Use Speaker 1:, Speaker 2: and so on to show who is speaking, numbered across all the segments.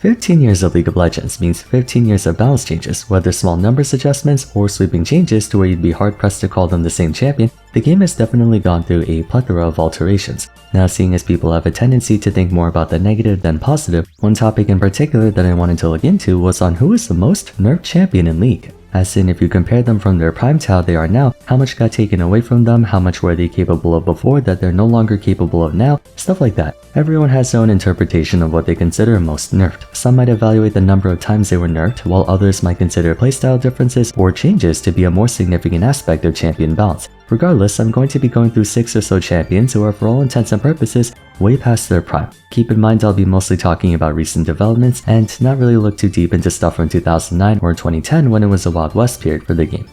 Speaker 1: 15 years of League of Legends means 15 years of balance changes, whether small numbers adjustments or sweeping changes to where you'd be hard-pressed to call them the same champion. The game has definitely gone through a plethora of alterations. Now, seeing as people have a tendency to think more about the negative than positive, one topic in particular that I wanted to look into was on who is the most nerfed champion in League. As in, if you compare them from their prime to how they are now, how much got taken away from them, how much were they capable of before that they're no longer capable of now, stuff like that. Everyone has their own interpretation of what they consider most nerfed. Some might evaluate the number of times they were nerfed, while others might consider playstyle differences or changes to be a more significant aspect of champion balance. Regardless, I'm going to be going through 6 or so champions who are, for all intents and purposes, way past their prime. Keep in mind I'll be mostly talking about recent developments and not really look too deep into stuff from 2009 or 2010 when it was a Wild West period for the game.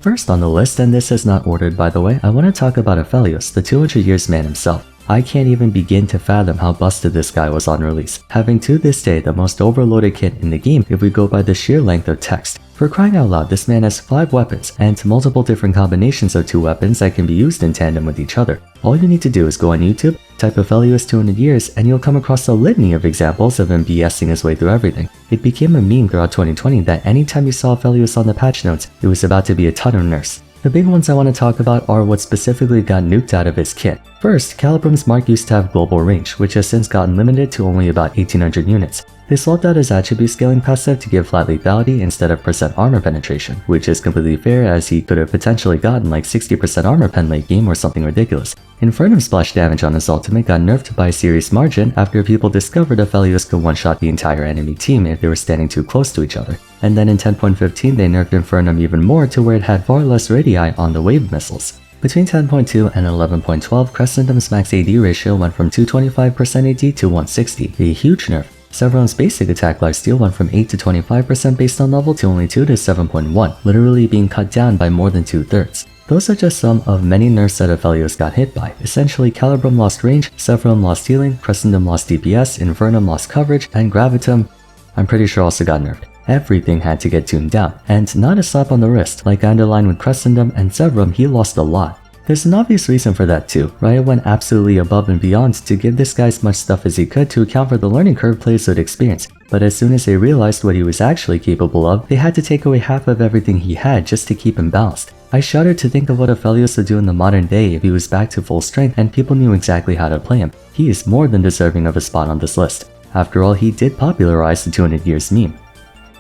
Speaker 1: First on the list, and this is not ordered by the way, I want to talk about Aelio, the 200 years man himself. I can't even begin to fathom how busted this guy was on release, having to this day the most overloaded kit in the game if we go by the sheer length of text. For crying out loud, this man has 5 weapons and multiple different combinations of 2 weapons that can be used in tandem with each other. All you need to do is go on YouTube, type Aelio's 200 years, and you'll come across a litany of examples of him BSing his way through everything. It became a meme throughout 2020 that anytime you saw Aelio on the patch notes, it was about to be a ton of nerfs. The big ones I want to talk about are what specifically got nuked out of his kit. First, Calibrum's Mark used to have global range, which has since gotten limited to only about 1800 units. They swapped out his attribute scaling passive to give flat lethality instead of % armor penetration, which is completely fair as he could have potentially gotten like 60% armor pen late game or something ridiculous. Infernum splash damage on his ultimate got nerfed by a serious margin after people discovered Aphelios could one-shot the entire enemy team if they were standing too close to each other. And then in 10.15 they nerfed Infernum even more to where it had far less radii on the wave missiles. Between 10.2 and 11.12, Crescendom's max AD ratio went from 225% AD to 160, a huge nerf. Severon's basic attack lifesteal went from 8 to 25% based on level to only 2 to 7.1, literally being cut down by more than 2/3. Those are just some of many nerfs that Aphelios got hit by. Essentially, Calibrum lost range, Severon lost healing, Crescendum lost DPS, Infernum lost coverage, and Gravitum, I'm pretty sure also got nerfed. Everything had to get tuned down, and not a slap on the wrist. Like I underlined with Crescendum and Severum, he lost a lot. There's an obvious reason for that too. Riot went absolutely above and beyond to give this guy as much stuff as he could to account for the learning curve players would experience. But as soon as they realized what he was actually capable of, they had to take away half of everything he had just to keep him balanced. I shudder to think of what Aphelios would do in the modern day if he was back to full strength and people knew exactly how to play him. He is more than deserving of a spot on this list. After all, he did popularize the 200 years meme.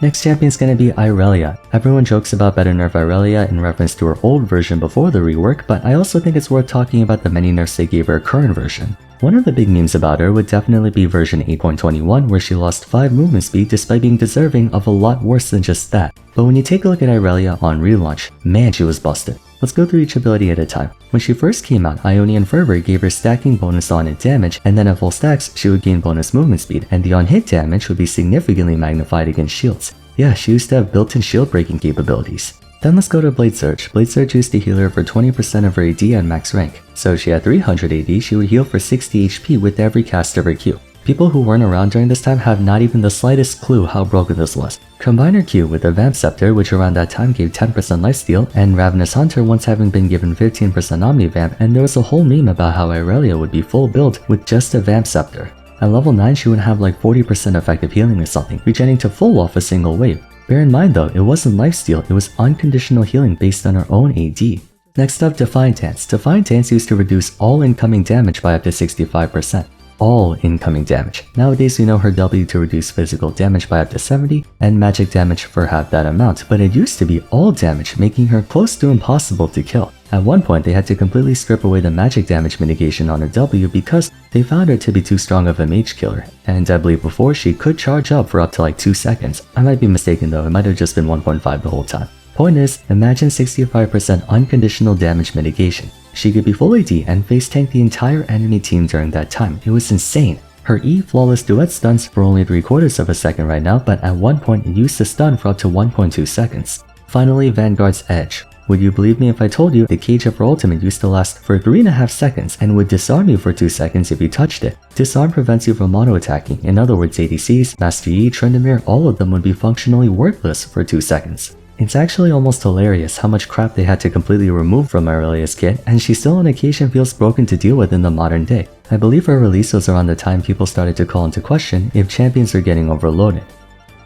Speaker 1: Next champion is going to be Irelia. Everyone jokes about better nerf Irelia in reference to her old version before the rework, but I also think it's worth talking about the many nerfs they gave her current version. One of the big memes about her would definitely be version 8.21 where she lost 5 movement speed despite being deserving of a lot worse than just that. But when you take a look at Irelia on relaunch, man she was busted. Let's go through each ability at a time. When she first came out, Ionian Fervor gave her stacking bonus on hit damage, and then at full stacks, she would gain bonus movement speed, and the on-hit damage would be significantly magnified against shields. Yeah, she used to have built-in shield breaking capabilities. Then let's go to Blade Surge. Blade Surge used to heal her for 20% of her AD at max rank. So if she had 300 AD, she would heal for 60 HP with every cast of her Q. People who weren't around during this time have not even the slightest clue how broken this was. Combine her Q with the Vamp Scepter, which around that time gave 10% lifesteal, and Ravenous Hunter once having been given 15% Omni Vamp, and there was a whole meme about how Irelia would be full build with just a Vamp Scepter. At level 9 she would have like 40% effective healing or something, regenerating to full off a single wave. Bear in mind though, it wasn't lifesteal, it was unconditional healing based on her own AD. Next up, Defiant Dance. Defiant Dance used to reduce all incoming damage by up to 65%. All incoming damage. Nowadays we know her W to reduce physical damage by up to 70 and magic damage for half that amount, but it used to be all damage, making her close to impossible to kill. At one point they had to completely strip away the magic damage mitigation on her W because they found her to be too strong of a mage killer, and I believe before she could charge up for up to like 2 seconds. I might be mistaken though, it might have just been 1.5 the whole time. Point is, imagine 65% unconditional damage mitigation. She could be full AD and face tank the entire enemy team during that time. It was insane. Her E flawless duet stuns for only 3/4 of a second right now, but at one point it used to stun for up to 1.2 seconds. Finally, Vanguard's Edge. Would you believe me if I told you the cage of her ultimate used to last for 3.5 seconds and would disarm you for 2 seconds if you touched it? Disarm prevents you from auto-attacking. In other words, ADCs, Master Yi, Tryndamere, all of them would be functionally worthless for 2 seconds. It's actually almost hilarious how much crap they had to completely remove from Irelia's kit, and she still on occasion feels broken to deal with in the modern day. I believe her release was around the time people started to call into question if champions were getting overloaded.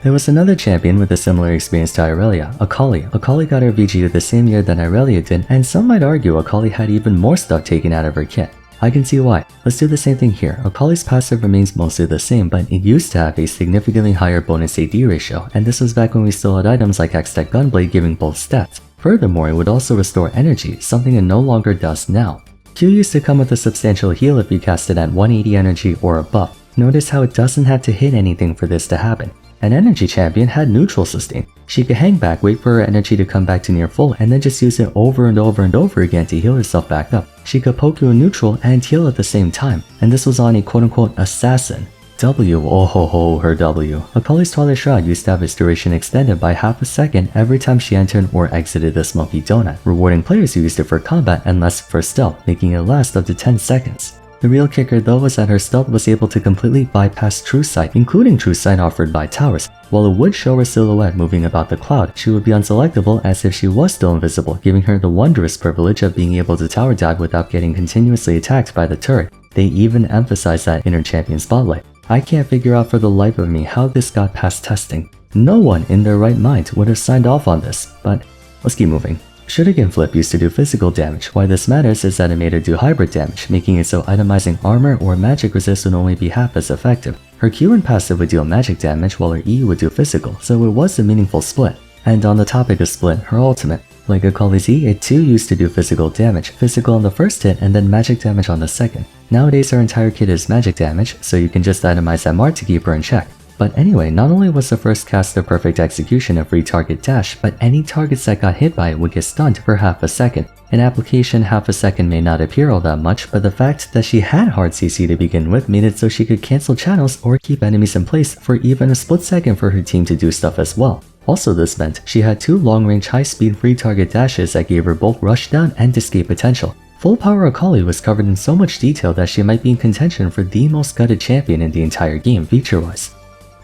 Speaker 1: There was another champion with a similar experience to Irelia, Akali. Akali got her VG the same year that Irelia did, and some might argue Akali had even more stuff taken out of her kit. I can see why. Let's do the same thing here. Akali's passive remains mostly the same, but it used to have a significantly higher bonus AD ratio, and this was back when we still had items like X-Tech Gunblade giving both stats. Furthermore, it would also restore energy, something it no longer does now. Q used to come with a substantial heal if you cast it at 180 energy or above. Notice how it doesn't have to hit anything for this to happen. An energy champion had neutral sustain. She could hang back, wait for her energy to come back to near full, and then just use it over and over and over again to heal herself back up. She could poke you in neutral and heal at the same time, and this was on a quote-unquote assassin. W, oh ho ho, her W. Akali's Twilight Shroud used to have its duration extended by half a second every time she entered or exited the Smoky Donut, rewarding players who used it for combat and less for stealth, making it last up to 10 seconds. The real kicker though was that her stealth was able to completely bypass True Sight, including True Sight offered by towers. While it would show her silhouette moving about the cloud, she would be unselectable as if she was still invisible, giving her the wondrous privilege of being able to tower dive without getting continuously attacked by the turret. They even emphasized that in her champion spotlight. I can't figure out for the life of me how this got past testing. No one in their right mind would have signed off on this, but let's keep moving. Shuriken Flip used to do physical damage. Why this matters is that it made her do hybrid damage, making it so itemizing armor or magic resist would only be half as effective. Her Q and passive would deal magic damage while her E would do physical, so it was a meaningful split. And on the topic of split, her ultimate. Like Akali's E, it too used to do physical damage, physical on the first hit and then magic damage on the second. Nowadays her entire kit is magic damage, so you can just itemize MR to keep her in check. But anyway, not only was the first cast a perfect execution of free target dash, but any targets that got hit by it would get stunned for half a second. In application, half a second may not appear all that much, but the fact that she had hard CC to begin with made it so she could cancel channels or keep enemies in place for even a split second for her team to do stuff as well. Also, this meant she had 2 long-range high-speed free target dashes that gave her both rushdown and escape potential. Full Power Akali was covered in so much detail that she might be in contention for the most gutted champion in the entire game feature-wise.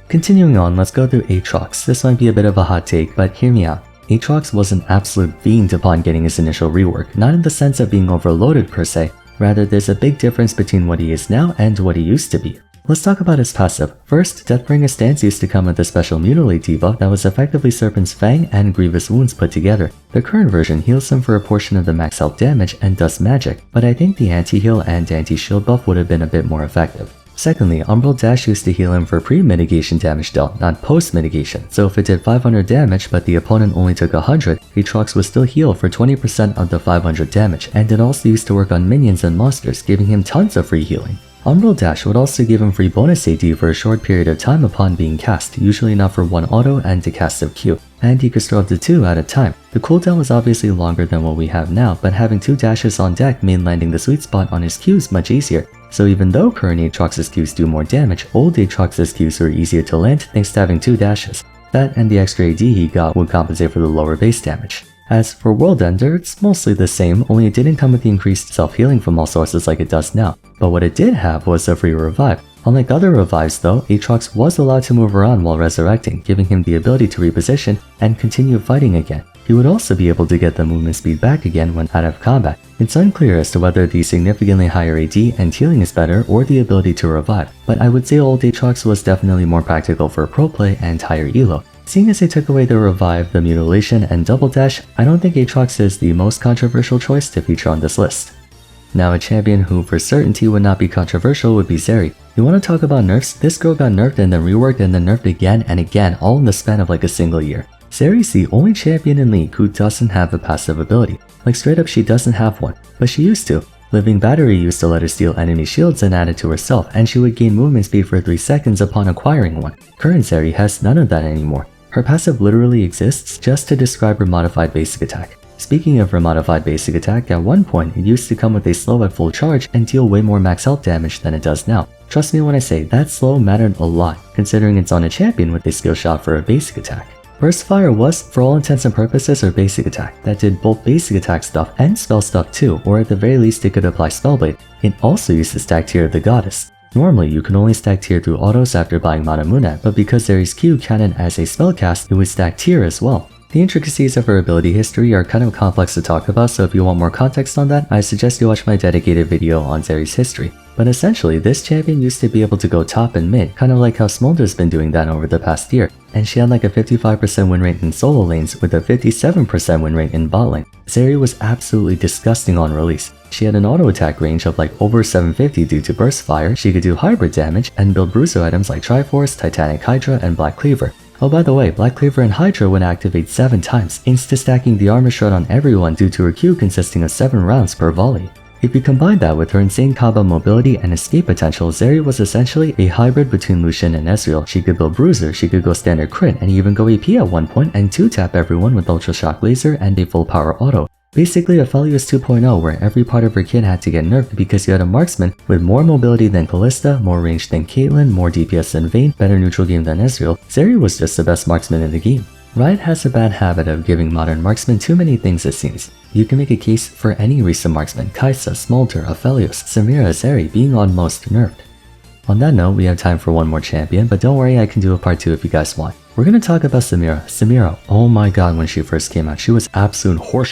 Speaker 1: Continuing on, let's go through Atrox. This might be a bit of a hot take, but hear me out. Atrox was an absolute fiend upon getting his initial rework, not in the sense of being overloaded per se, rather there's a big difference between what he is now and what he used to be. Let's talk about his passive. First, Deathbringer's stance used to come with a special Mutilate debuff that was effectively Serpent's Fang and Grievous Wounds put together. The current version heals him for a portion of the max health damage and does magic, but I think the anti-heal and anti-shield buff would have been a bit more effective. Secondly, Umbral Dash used to heal him for pre-mitigation damage dealt, not post-mitigation, so if it did 500 damage but the opponent only took 100, Atrox would still heal for 20% of the 500 damage, and it also used to work on minions and monsters, giving him tons of free healing. Umbral Dash would also give him free bonus AD for a short period of time upon being cast, usually enough for 1 auto and decastive Q, and he could store up to 2 at a time. The cooldown was obviously longer than what we have now, but having 2 dashes on deck made landing the sweet spot on his Qs much easier. So even though current Atrox's Qs do more damage, old Atrox's Qs were easier to land thanks to having 2 dashes. That and the extra AD he got would compensate for the lower base damage. As for World Ender, it's mostly the same, only it didn't come with the increased self-healing from all sources like it does now. But what it did have was a free revive. Unlike other revives though, Atrox was allowed to move around while resurrecting, giving him the ability to reposition and continue fighting again. He would also be able to get the movement speed back again when out of combat. It's unclear as to whether the significantly higher AD and healing is better or the ability to revive, but I would say old Atrox was definitely more practical for pro play and higher elo. Seeing as they took away the revive, the mutilation, and double dash, I don't think Atrox is the most controversial choice to feature on this list. Now a champion who for certainty would not be controversial would be Zeri. You want to talk about nerfs? This girl got nerfed and then reworked and then nerfed again and again, all in the span of like a single year. Zeri's the only champion in League who doesn't have a passive ability. Like straight up she doesn't have one, but she used to. Living Battery used to let her steal enemy shields and add it to herself, and she would gain movement speed for 3 seconds upon acquiring one. Current Zeri has none of that anymore. Her passive literally exists just to describe her modified basic attack. Speaking of her modified basic attack, at one point it used to come with a slow at full charge and deal way more max health damage than it does now. Trust me when I say that slow mattered a lot, considering it's on a champion with a skill shot for a basic attack. Burst Fire was, for all intents and purposes, her basic attack, that did both basic attack stuff and spell stuff too, or at the very least it could apply Spellblade. It also used to stack tier of the goddess. Normally, you can only stack tier through autos after buying Mana Munat, but because Zeri's Q counted as a spellcast, it would stack tier as well. The intricacies of her ability history are kind of complex to talk about, so if you want more context on that, I suggest you watch my dedicated video on Zeri's history. But essentially, this champion used to be able to go top and mid, kind of like how Smolder's been doing that over the past year, and she had like a 55% win rate in solo lanes with a 57% win rate in bot lane. Zeri was absolutely disgusting on release. She had an auto attack range of like over 750 due to burst fire, she could do hybrid damage, and build bruiser items like Triforce, Titanic Hydra, and Black Cleaver. Oh, by the way, Black Cleaver and Hydra would activate 7 times, insta-stacking the armor shard on everyone due to her Q consisting of 7 rounds per volley. If you combine that with her insane combo mobility and escape potential, Zeri was essentially a hybrid between Lucian and Ezreal. She could build Bruiser, she could go standard crit, and even go AP at one point and 2-tap everyone with Ultra Shock Laser and a full power auto. Basically Aphelios 2.0, where every part of her kit had to get nerfed because you had a marksman with more mobility than Kalista, more range than Caitlyn, more DPS than Vayne, better neutral game than Ezreal. Zeri was just the best marksman in the game. Riot has a bad habit of giving modern marksmen too many things it seems. You can make a case for any recent marksman, Kai'Sa, Smolder, Aphelios, Samira, Zeri being on most nerfed. On that note, we have time for one more champion, but don't worry, I can do a part 2 if you guys want. We're gonna talk about Samira. Samira, oh my god, when she first came out, she was absolute horse.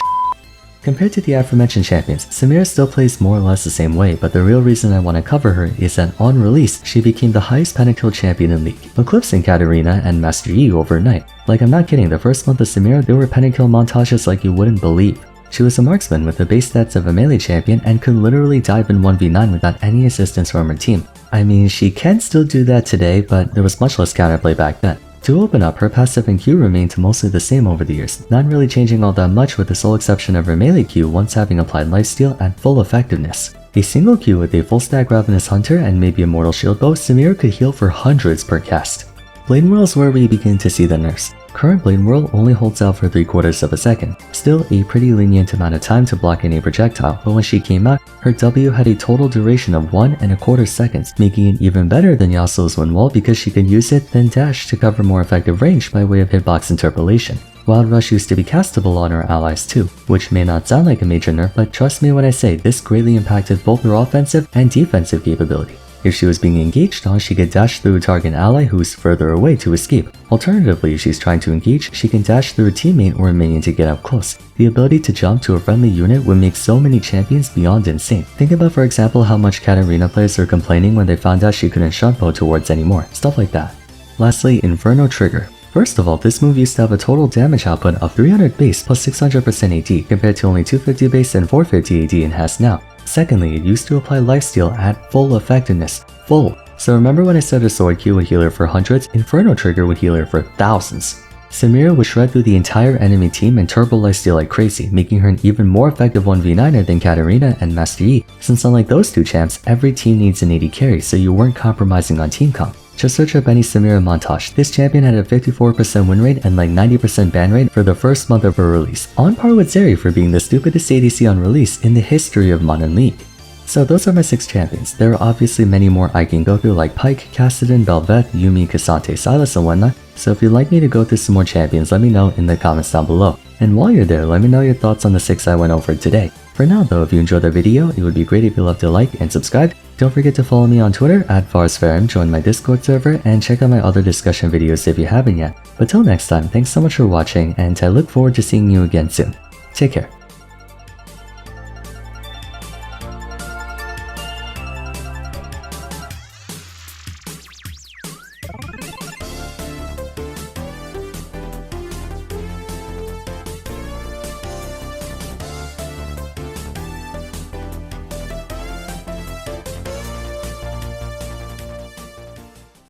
Speaker 1: Compared to the aforementioned champions, Samira still plays more or less the same way, but the real reason I want to cover her is that on release, she became the highest pentakill champion in League, eclipsing Katarina and Master Yi overnight. Like, I'm not kidding, the first month of Samira, there were pentakill montages like you wouldn't believe. She was a marksman with the base stats of a melee champion and could literally dive in 1v9 without any assistance from her team. I mean, she can still do that today, but there was much less counterplay back then. To open up, her passive and Q remained mostly the same over the years, not really changing all that much with the sole exception of her melee Q once having applied lifesteal at full effectiveness. A single Q with a full stack Ravenous Hunter and maybe a Mortal Shield bow, Samira could heal for hundreds per cast. Blade Whirl is where we begin to see the nerfs. Current Blade Whirl only holds out for 3/4 of a second, still a pretty lenient amount of time to block any projectile, but when she came out, her W had a total duration of 1¼ seconds, making it even better than Yasuo's Wind Wall because she could use it then dash to cover more effective range by way of hitbox interpolation. Wild Rush used to be castable on her allies too, which may not sound like a major nerf, but trust me when I say this greatly impacted both her offensive and defensive capability. If she was being engaged on, she could dash through a target ally who's further away to escape. Alternatively, if she's trying to engage, she can dash through a teammate or a minion to get up close. The ability to jump to a friendly unit would make so many champions beyond insane. Think about, for example, how much Katarina players are complaining when they found out she couldn't shunpo towards anymore. Stuff like that. Lastly, Inferno Trigger. First of all, this move used to have a total damage output of 300 base plus 600% AD compared to only 250 base and 450 AD it has now. Secondly, it used to apply lifesteal at full effectiveness. Full. So remember when I said a sword Q would heal her for hundreds, Inferno Trigger would heal her for thousands. Samira would shred through the entire enemy team and turbo lifesteal like crazy, making her an even more effective 1v9er than Katarina and Master Yi, since unlike those two champs, every team needs an AD carry, so you weren't compromising on team comp. Just search up any Samira montage. This champion had a 54% win rate and like 90% ban rate for the first month of her release, on par with Zeri for being the stupidest ADC on release in the history of Modern League. So those are my 6 champions. There are obviously many more I can go through like Pyke, Kassadin, Bel'Veth, Yuumi, Cassante, Sylas, and whatnot, so if you'd like me to go through some more champions, let me know in the comments down below. And while you're there, let me know your thoughts on the 6 I went over today. For now though, if you enjoyed the video, it would be great if you love to like and subscribe. Don't forget to follow me on Twitter at VarsFarum, join my Discord server, and check out my other discussion videos if you haven't yet. But till next time, thanks so much for watching, and I look forward to seeing you again soon. Take care.